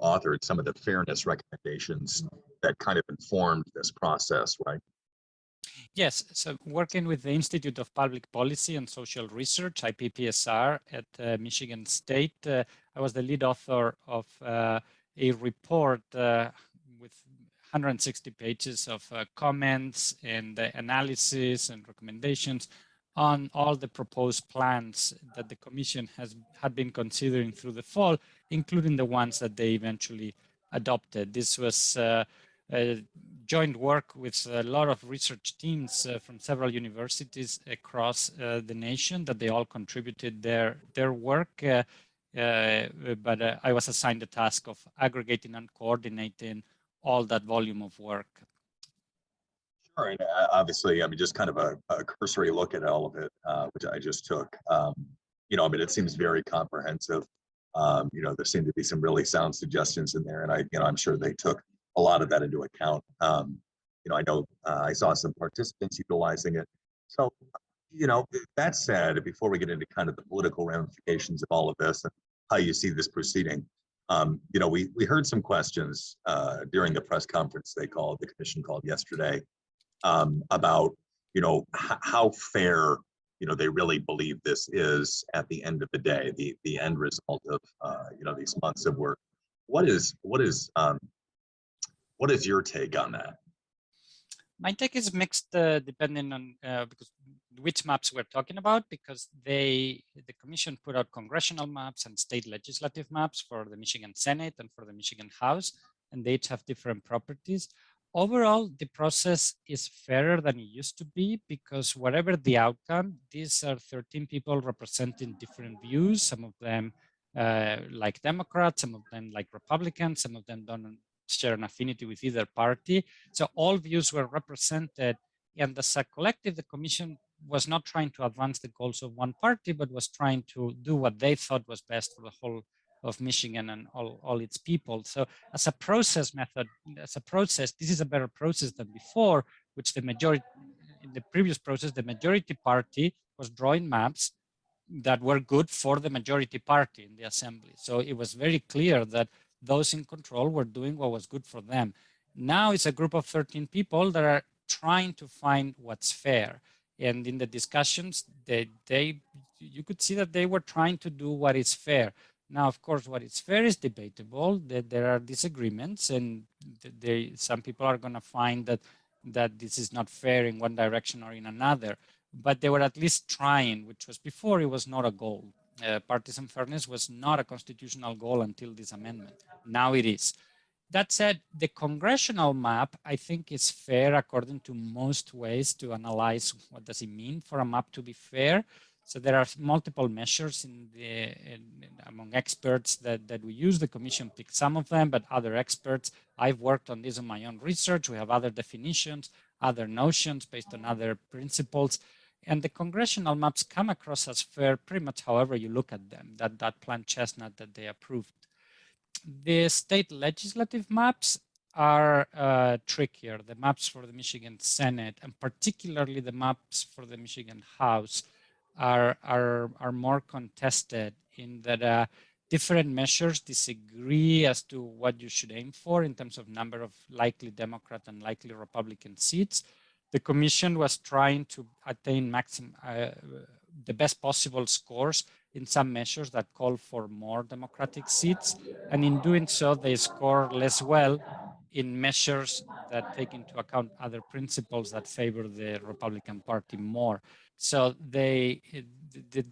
authored some of the fairness recommendations that kind of informed this process, right? Yes, so working with the Institute of Public Policy and Social Research, IPPSR, at Michigan State, I was the lead author of a report with 160 pages of comments and analysis and recommendations on all the proposed plans that the Commission had been considering through the fall, including the ones that they eventually adopted. This was joint work with a lot of research teams from several universities across the nation that they all contributed their work. But I was assigned the task of aggregating and coordinating all that volume of work. Sure, and obviously, I mean, just kind of a cursory look at all of it, which I just took. You know, I mean, it seems very comprehensive. You know, there seem to be some really sound suggestions in there, and I'm sure they took a lot of that into account. You know, I know I saw some participants utilizing it. So, you know, that said, before we get into kind of the political ramifications of all of this and how you see this proceeding, you know, we heard some questions during the press conference the commission called yesterday about, you know, how fair, you know, they really believe this is at the end of the day, the end result of, you know, these months of work. What is your take on that? My take is mixed, depending on because which maps we're talking about, because the commission put out congressional maps and state legislative maps for the Michigan Senate and for the Michigan House, and they each have different properties. Overall, the process is fairer than it used to be, because whatever the outcome, these are 13 people representing different views. Some of them like Democrats, some of them like Republicans, some of them don't share an affinity with either party. So all views were represented, and as a collective, the commission was not trying to advance the goals of one party, but was trying to do what they thought was best for the whole of Michigan and all its people. So as a process method, as a process, this is a better process than before, which the majority, in the previous process, the majority party was drawing maps that were good for the majority party in the assembly. So it was very clear that those in control were doing what was good for them. Now it's a group of 13 people that are trying to find what's fair. And in the discussions, you could see that they were trying to do what is fair. Now, of course, what is fair is debatable. That there are disagreements, and some people are going to find that this is not fair in one direction or in another. But they were at least trying, which was before it was not a goal. Partisan fairness was not a constitutional goal until this amendment. Now it is. That said, the congressional map, I think, is fair according to most ways to analyze what does it mean for a map to be fair. So there are multiple measures among experts that we use. The commission picked some of them, but other experts, I've worked on this in my own research. We have other definitions, other notions based on other principles. And the congressional maps come across as fair pretty much however you look at them, that planned chestnut that they approved. The state legislative maps are trickier. The maps for the Michigan Senate, and particularly the maps for the Michigan House, are more contested in that different measures disagree as to what you should aim for in terms of number of likely Democrat and likely Republican seats. The commission was trying to attain the best possible scores in some measures that call for more Democratic seats. And in doing so, they score less well in measures that take into account other principles that favor the Republican Party more. So the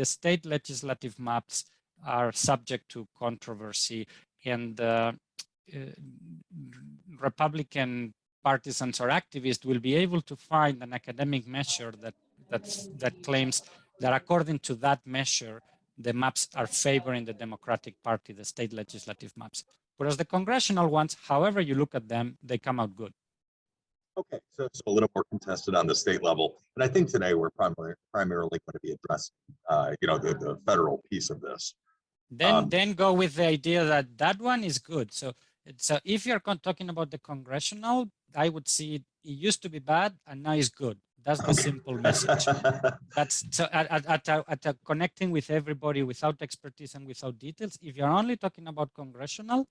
state legislative maps are subject to controversy, and Republican partisans or activists will be able to find an academic measure that claims that according to that measure, the maps are favoring the Democratic Party, the state legislative maps. Whereas the congressional ones, however you look at them, they come out good. Okay, so it's a little more contested on the state level, but I think today we're primarily going to be addressing, you know, the federal piece of this. Then go with the idea that one is good. So if you're talking about the congressional, I would see it used to be bad and now it's good. That's the simple message. That's so at connecting with everybody without expertise and without details. If you're only talking about congressional,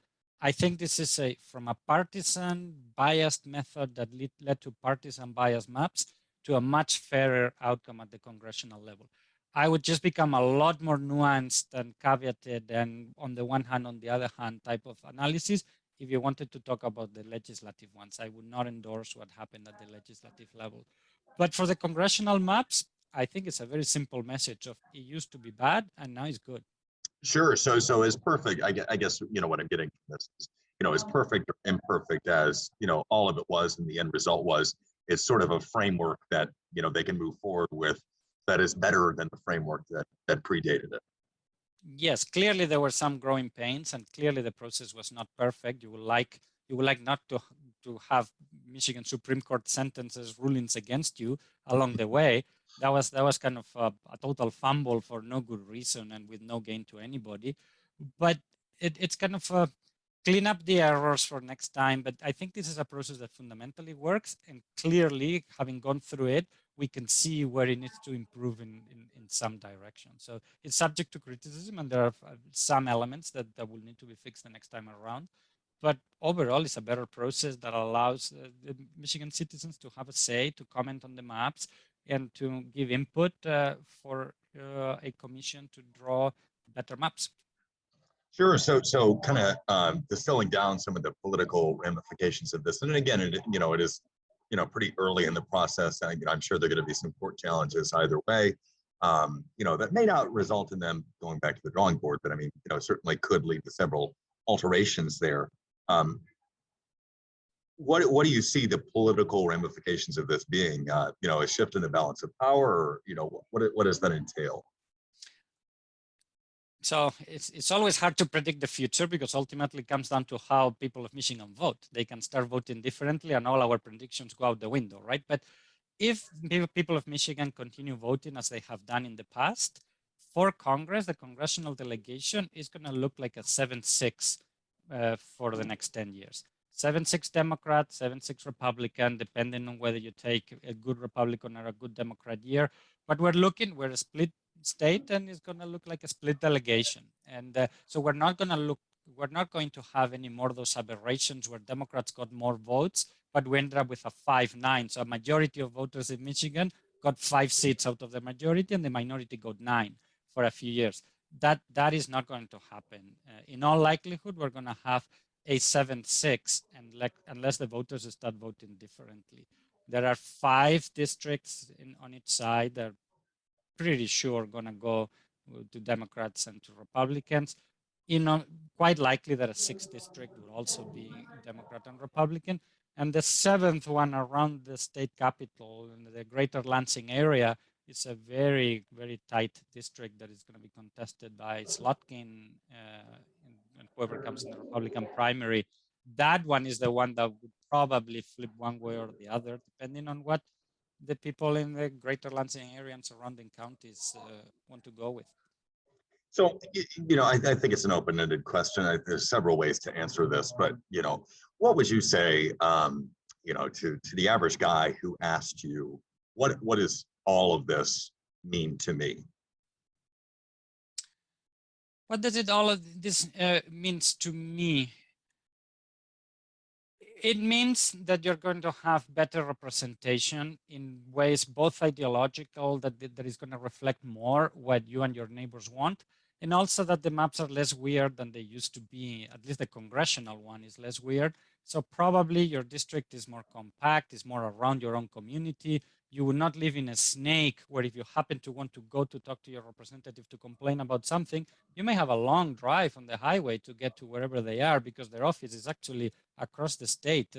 I think this is from a partisan biased method that led to partisan biased maps to a much fairer outcome at the congressional level. I would just become a lot more nuanced and caveated and on the one hand, on the other hand type of analysis. If you wanted to talk about the legislative ones, I would not endorse what happened at the legislative level. But for the congressional maps, I think it's a very simple message of it used to be bad and now it's good. Sure. So as perfect, I guess, what I'm getting from this is, as perfect or imperfect as, all of it was and the end result was, it's sort of a framework that, they can move forward with that is better than the framework that predated it. Yes, clearly there were some growing pains and clearly the process was not perfect. You would like not to have Michigan Supreme Court sentences, rulings against you along the way. That was kind of a total fumble for no good reason and with no gain to anybody. But it's kind of clean up the errors for next time. But I think this is a process that fundamentally works. And clearly, having gone through it, we can see where it needs to improve in some direction. So it's subject to criticism, and there are some elements that will need to be fixed the next time around. But overall, it's a better process that allows the Michigan citizens to have a say, to comment on the maps, and to give input for a commission to draw better maps. Sure. So kind of distilling down some of the political ramifications of this, and again, it is, pretty early in the process. I'm sure there are going to be some court challenges either way. That may not result in them going back to the drawing board, but I mean, certainly could lead to several alterations there. What do you see the political ramifications of this being? A shift in the balance of power, or what does that entail? So it's always hard to predict the future because ultimately it comes down to how people of Michigan vote. They can start voting differently and all our predictions go out the window, right? But if people of Michigan continue voting as they have done in the past, for Congress, the congressional delegation is going to look like a 7-6 for the next 10 years. 7-6 Democrat, 7-6 Republican, depending on whether you take a good Republican or a good Democrat year. But we're a split state and it's going to look like a split delegation. And so we're not going to have any more of those aberrations where Democrats got more votes, but we ended up with a 5-9. So a majority of voters in Michigan got 5 seats out of the majority and the minority got 9 for a few years. That is not going to happen. In all likelihood, we're going to have a 7-6 and unless the voters start voting differently. There are 5 districts on each side. They're pretty sure going to go to Democrats and to Republicans. Quite likely that a 6th district will also be Democrat and Republican. And the 7th one around the state capital in the greater Lansing area is a very, very tight district that is going to be contested by Slotkin and whoever comes in the Republican primary. That one is the one that would probably flip one way or the other, depending on what the people in the greater Lansing area and surrounding counties want to go with. So, I think it's an open-ended question. There's several ways to answer this, but, what would you say, to the average guy who asked you, what does all of this mean to me? What does it all of this means to me? It means that you're going to have better representation in ways both ideological, that is going to reflect more what you and your neighbors want, and also that the maps are less weird than they used to be. At least the congressional one is less weird. So probably your district is more compact, is more around your own community. You will not live in a snake where if you happen to want to go to talk to your representative to complain about something, you may have a long drive on the highway to get to wherever they are because their office is actually across the state.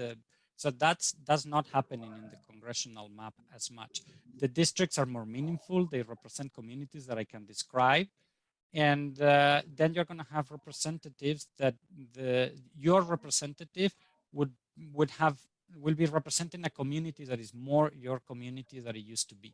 So that's not happening in the congressional map as much. The districts are more meaningful. They represent communities that I can describe. And then you're going to have representatives that your representative will be representing a community that is more your community than it used to be.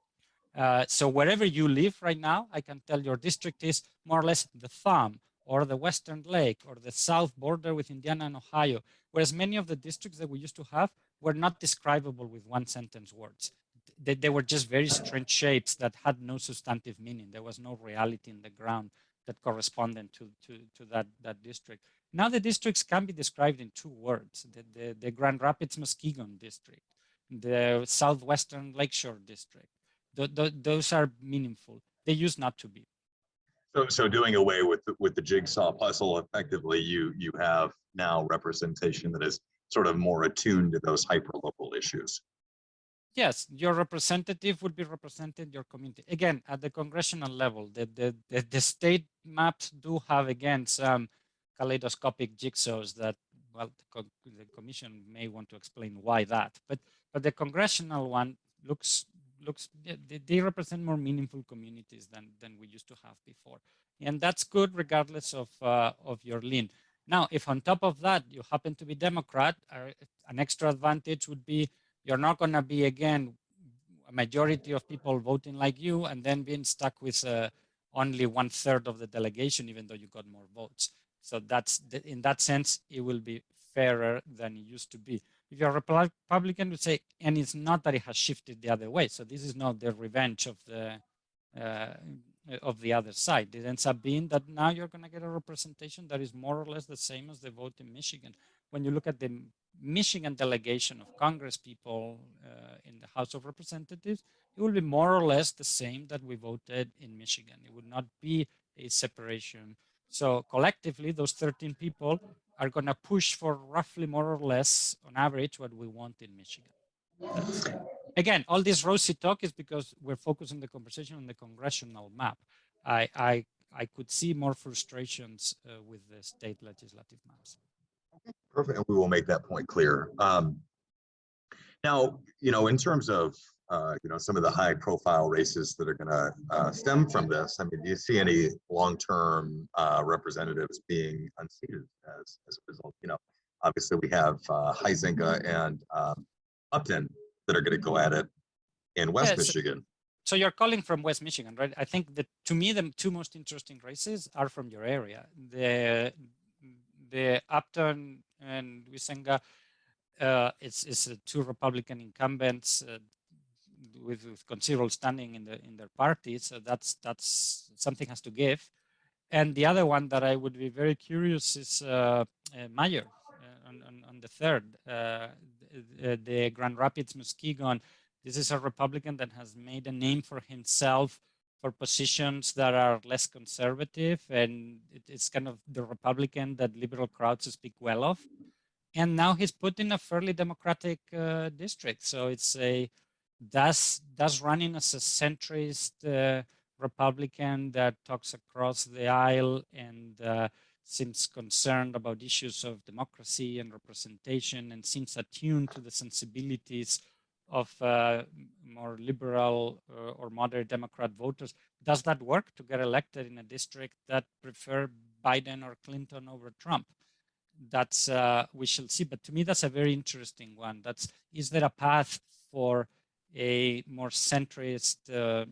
So wherever you live right now, I can tell your district is more or less the thumb or the Western Lake or the south border with Indiana and Ohio, whereas many of the districts that we used to have were not describable with one sentence words. They were just very strange shapes that had no substantive meaning. There was no reality in the ground that corresponded to that district. Now the districts can be described in two words: the Grand Rapids Muskegon district, the Southwestern Lakeshore district. Those are meaningful. They used not to be. So doing away with the jigsaw puzzle, effectively, you have now representation that is sort of more attuned to those hyperlocal issues. Yes, your representative would be representing your community. Again, at the congressional level, the state maps do have, again, some kaleidoscopic jigsaws that, well, the commission may want to explain why that. But the congressional one looks they represent more meaningful communities than we used to have before, and that's good regardless of your lean. Now, if on top of that you happen to be Democrat, an extra advantage would be you're not going to be, again, a majority of people voting like you and then being stuck with only 1/3 of the delegation, even though you got more votes. So that's in that sense, it will be fairer than it used to be. If you're a Republican, would say, and it's not that it has shifted the other way. So this is not the revenge of the other side. It ends up being that now you're going to get a representation that is more or less the same as the vote in Michigan. When you look at the Michigan delegation of Congress people in the House of Representatives, it will be more or less the same that we voted in Michigan. It would not be a separation. So collectively, those 13 people are going to push for roughly more or less, on average, what we want in Michigan. That's again, all this rosy talk is because we're focusing the conversation on the congressional map. I could see more frustrations with the state legislative maps. Perfect. And we will make that point clear. Now, in terms of, some of the high profile races that are going to stem from this, I mean, do you see any long-term representatives being unseated as a result? Obviously we have Huizenga and Upton that are going to go at it in West Michigan. So you're calling from West Michigan, right? I think that, to me, the two most interesting races are from your area. The Upton and Huizenga, it's two Republican incumbents with considerable standing in their party. So that's something has to give. And the other one that I would be very curious is Meyer on the third, the Grand Rapids Muskegon. This is a Republican that has made a name for himself for positions that are less conservative, and it's kind of the Republican that liberal crowds speak well of. And now he's put in a fairly democratic district, so it's does running as a centrist Republican that talks across the aisle and seems concerned about issues of democracy and representation and seems attuned to the sensibilities of more liberal or moderate Democrat voters. Does that work to get elected in a district that prefer Biden or Clinton over Trump? That's we shall see. But to me, that's a very interesting one. Is there a path for a more centrist,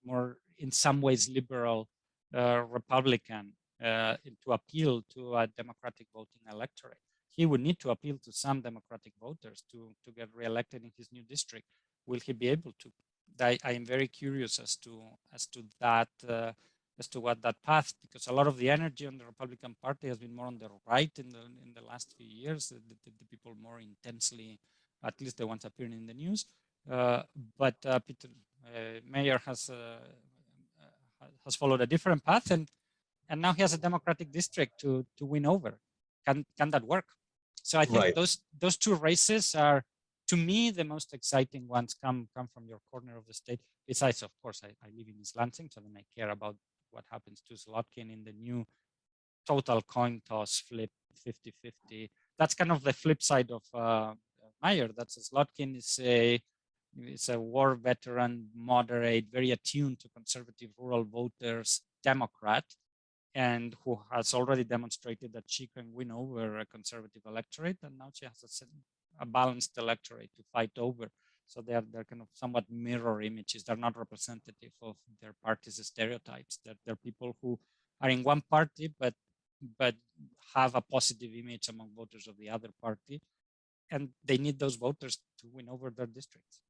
more in some ways liberal Republican to appeal to a Democratic voting electorate? He would need to appeal to some Democratic voters to get reelected in his new district. Will he be able to? I am very curious as to that. As to what that path, because a lot of the energy on the Republican Party has been more on the right in the last few years. The people more intensely, at least the ones appearing in the news. But Peter Meyer has followed a different path, and now he has a Democratic district to win over. Can that work? So I think those two races are, to me, the most exciting ones come from your corner of the state. Besides, of course, I live in East Lansing, so then I care about what happens to Slotkin in the new total coin toss flip 50-50. That's kind of the flip side of Meyer. That's Slotkin is a war veteran, moderate, very attuned to conservative rural voters, Democrat, and who has already demonstrated that she can win over a conservative electorate, and now she has a balanced electorate to fight over. So they're kind of somewhat mirror images. They're not representative of their party's stereotypes. They're people who are in one party, but have a positive image among voters of the other party, and they need those voters to win over their districts.